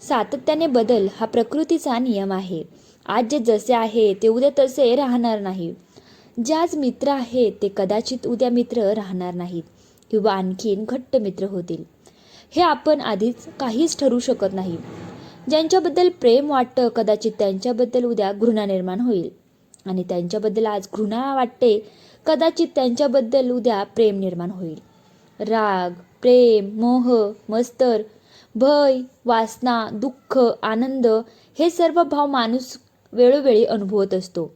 सातत्याने बदल हा प्रकृतीचा नियम आहे. आज जे जसे आहे ते उद्या तसे राहणार नाही. जे आज मित्र आहेत ते कदाचित उद्या मित्र राहणार नाहीत किंवा आणखीन घट्ट मित्र होतील. हे आपण आधीच काहीच ठरवू शकत नाही. ज्यांच्याबद्दल प्रेम वाटतं कदाचित त्यांच्याबद्दल उद्या घृणा निर्माण होईल, आणि त्यांच्याबद्दल आज घृणा वाटते कदाचित त्यांच्याबद्दल उद्या प्रेम निर्माण होईल. राग, प्रेम, मोह, मत्सर, भय, वासना, दुःख, आनंद हे सर्व भाव माणूस वेळोवेळी अनुभवत असतो.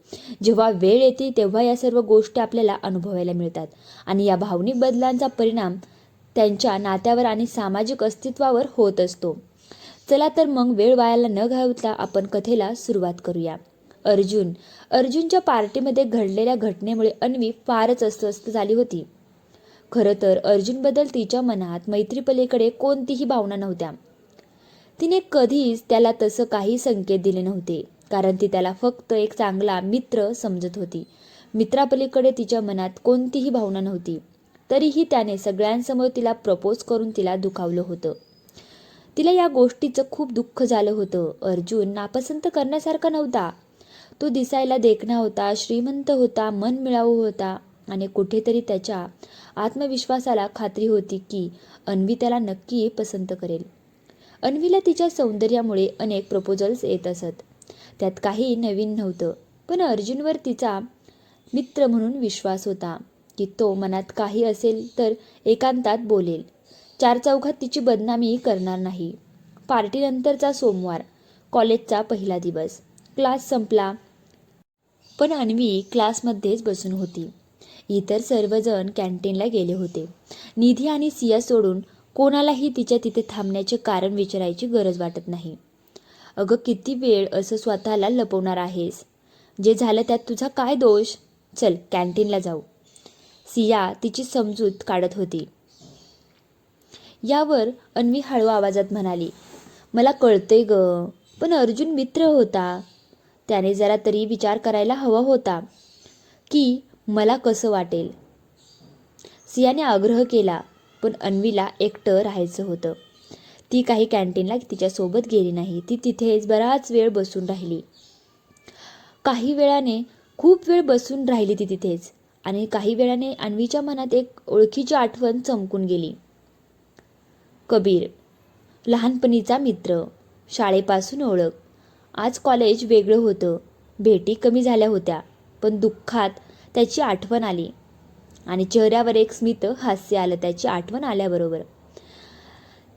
जेव्हा वेळ येते तेव्हा या सर्व गोष्टी आपल्याला अनुभवायला मिळतात, आणि या भावनिक बदलांचा परिणाम त्यांच्या नात्यावर आणि सामाजिक अस्तित्वावर होत असतो. चला तर मग वेळ वायाला न घालवता आपण कथेला सुरुवात करूया. अर्जुनच्या पार्टीमध्ये घडलेल्या घटनेमुळे अन्वी फारच अस्वस्थ झाली होती. खरं तर अर्जुनबद्दल तिच्या मनात मैत्रीपलीकडे कोणतीही भावना नव्हत्या. तिने कधीच त्याला तसं काही संकेत दिले नव्हते, कारण ती त्याला फक्त एक चांगला मित्र समजत होती. मित्रापलीकडे तिच्या मनात कोणतीही भावना नव्हती. तरीही त्याने सगळ्यांसमोर तिला प्रपोज करून तिला दुखावलं होतं. तिला या गोष्टीचं खूप दुःख झालं होतं. अर्जुन नापसंत करण्यासारखा नव्हता. तो दिसायला देखणा होता, श्रीमंत होता, मनमिळावू होता, आणि कुठेतरी त्याच्या आत्मविश्वासाला खात्री होती की अन्वी त्याला नक्की पसंत करेल. अन्वीला तिच्या सौंदर्यामुळे अनेक प्रपोजल्स येत असत. त्यात काही नवीन नव्हतं, पण अर्जुनवर तिचा मित्र म्हणून विश्वास होता की तो मनात काही असेल तर एकांतात बोलेल, चारचौघात तिची बदनामी करणार नाही. पार्टीनंतरचा सोमवार, कॉलेजचा पहिला दिवस. क्लास संपला, पण अन्वी क्लासमध्येच बसून होती. इतर सर्वजण कॅन्टीनला गेले होते. निधी आणि सिया सोडून कोणालाही तिच्या तिथे थांबण्याचे कारण विचारायची गरज वाटत नाही. अगं, किती वेळ असं स्वतःला लपवणार आहेस? जे झालं त्यात तुझा काय दोष? चल कॅन्टीनला जाऊ. सिया तिची समजूत काढत होती. यावर अन्वी हळू आवाजात म्हणाली, मला कळतंय ग, पण अर्जुन मित्र होता. त्याने जरा तरी विचार करायला हवा होता की मला कसं वाटेल. सियाने आग्रह केला, पण अन्वीला एकटं राहायचं होतं. ती काही कॅन्टीनला तिच्यासोबत गेली नाही. ती तिथेच बराच वेळ बसून राहिली. काही वेळाने खूप वेळ बसून राहिली ती तिथेच, आणि काही वेळाने अन्वीच्या मनात एक ओळखीची आठवण चमकून गेली. कबीर, लहानपणीचा मित्र, शाळेपासून ओळख. आज कॉलेज वेगळं होतं. भेटी कमी झाल्या होत्या, पण दुःखात त्याची आठवण आली, आणि चेहऱ्यावर एक स्मित हास्य आलं त्याची आठवण आल्याबरोबर.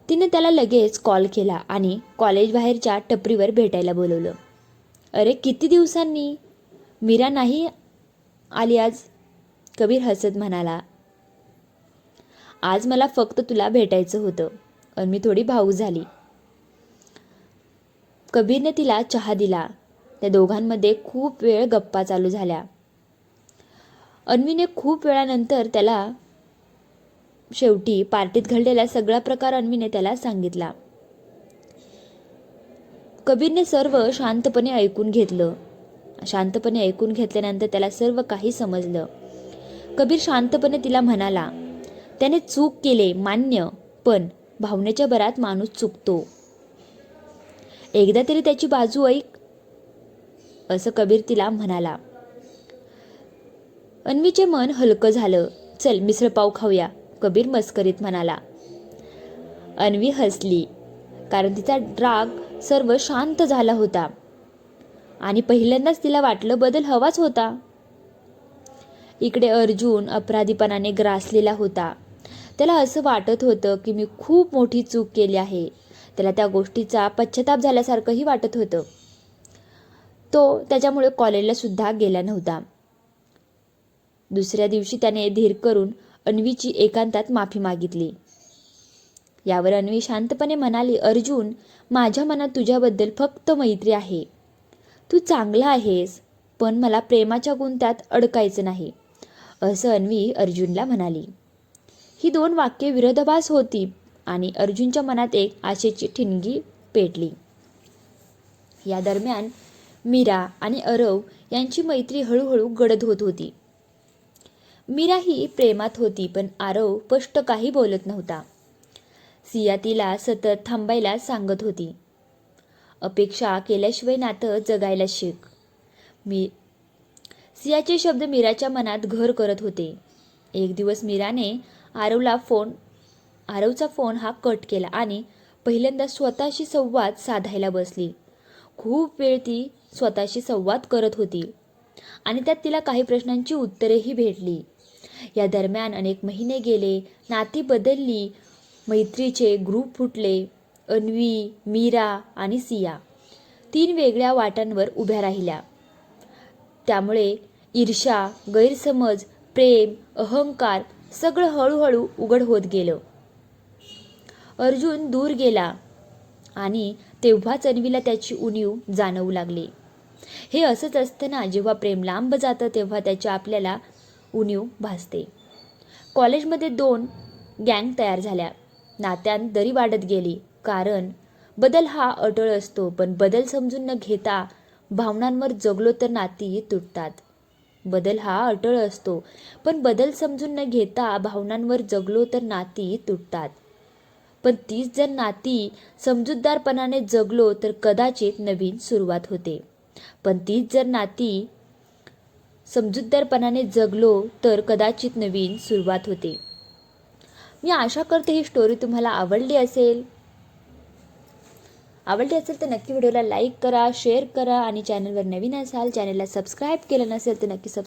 तिने त्याला लगेच कॉल केला आणि कॉलेजबाहेरच्या टपरीवर भेटायला बोलवलं. अरे, किती दिवसांनी? मीरा नाही आली आज? कबीर हसत म्हणाला. आज मला फक्त तुला भेटायचं होतं. अन्वी थोडी भावूक झाली. कबीरने तिला चहा दिला. त्या दोघांमध्ये खूप वेळ गप्पा चालू झाल्या. अन्वीने खूप वेळानंतर त्याला शेवटी पार्टीत घडलेला सगळा प्रकार अन्वीने त्याला सांगितला. कबीरने सर्व शांतपणे ऐकून घेतलं. शांतपणे ऐकून घेतल्यानंतर त्याला सर्व काही समजलं. कबीर शांतपणे तिला म्हणाला, त्याने चूक केले मान्य, पण भावनेच्या भरात माणूस चुकतो. एकदा तरी त्याची बाजू ऐक, असं कबीर तिला म्हणाला. अन्वीचे मन हलकं झालं. चल मिसळपाव खाऊया, कबीर मस्करीत म्हणाला. अन्वी हसली, कारण तिचा राग सर्व शांत झाला होता, आणि पहिल्यांदाच तिला वाटलं बदल हवाच होता. इकडे अर्जुन अपराधीपणाने ग्रासलेला होता. त्याला असं वाटत होतं की मी खूप मोठी चूक केली आहे. त्याला त्या गोष्टीचा पश्चाताप झाल्यासारखंही वाटत होतं. तो त्याच्यामुळे कॉलेजला सुद्धा गेला नव्हता. दुसऱ्या दिवशी त्याने धीर करून अन्वीची एकांतात माफी मागितली. यावर अन्वी शांतपणे म्हणाली, अर्जुन, माझ्या मनात तुझ्याबद्दल फक्त मैत्री आहे. तू चांगला आहेस, पण मला प्रेमाच्या गुंत्यात अडकायचं नाही, असं अन्वी अर्जुनला म्हणाली. ही दोन वाक्ये विरोधाभास होती, आणि अर्जुनच्या मनात एक आशेची ठिणगी पेटली. या दरम्यान मीरा आणि अरव यांची मैत्री हळूहळू गडद होत होती. मीरा ही प्रेमात होती, पण आरव स्पष्ट काही बोलत नव्हता. सिया तिला सतत थांबायला सांगत होती. अपेक्षा केल्याशिवाय नातं जगायला शिक. सियाचे शब्द मीराच्या मनात घर करत होते. एक दिवस मीराने आरवचा फोन हा कट केला आणि पहिल्यांदा स्वतःशी संवाद साधायला बसली. खूप वेळ ती स्वतःशी संवाद करत होती आणि त्यात तिला काही प्रश्नांची उत्तरेही भेटली. या दरम्यान अनेक महिने गेले. नाती बदलली. मैत्रीचे ग्रुप फुटले. अन्वी, मीरा आणि सिया 3 वेगळ्या वाटांवर उभ्या राहिल्या. त्यामुळे ईर्ष्या, गैरसमज, प्रेम, अहंकार सगळं हळूहळू उघड होत गेलं. अर्जुन दूर गेला आणि तेव्हाच अन्वीला त्याची उणीव जाणवू लागली. हे असंच असतं ना, जेव्हा प्रेम लांब जातं तेव्हा त्याची आपल्याला उणीव भासते. कॉलेजमध्ये 2 गँग तयार झाल्या. नात्यांत दरी वाढत गेली. कारण बदल हा अटळ असतो, पण बदल समजून न घेता भावनांवर जगलो तर नाती तुटतात. बदल हा अटळ असतो, पण बदल समजून न घेता भावनांवर जगलो तर नाती तुटतात. पण तीच जर नाती समजूतदारपणाने जगलो तर कदाचित नवीन सुरुवात होते. पण तीच जर नाती समजूतदारपणाने जगलो तर कदाचित नवीन सुरुवात होते. मी आशा करते ही स्टोरी तुम्हाला आवडली असेल तर नक्की व्हिडिओला लाईक करा, शेअर करा आणि चॅनलवर नवीन असाल, चॅनलला सबस्क्राईब केलं नसेल तर नक्की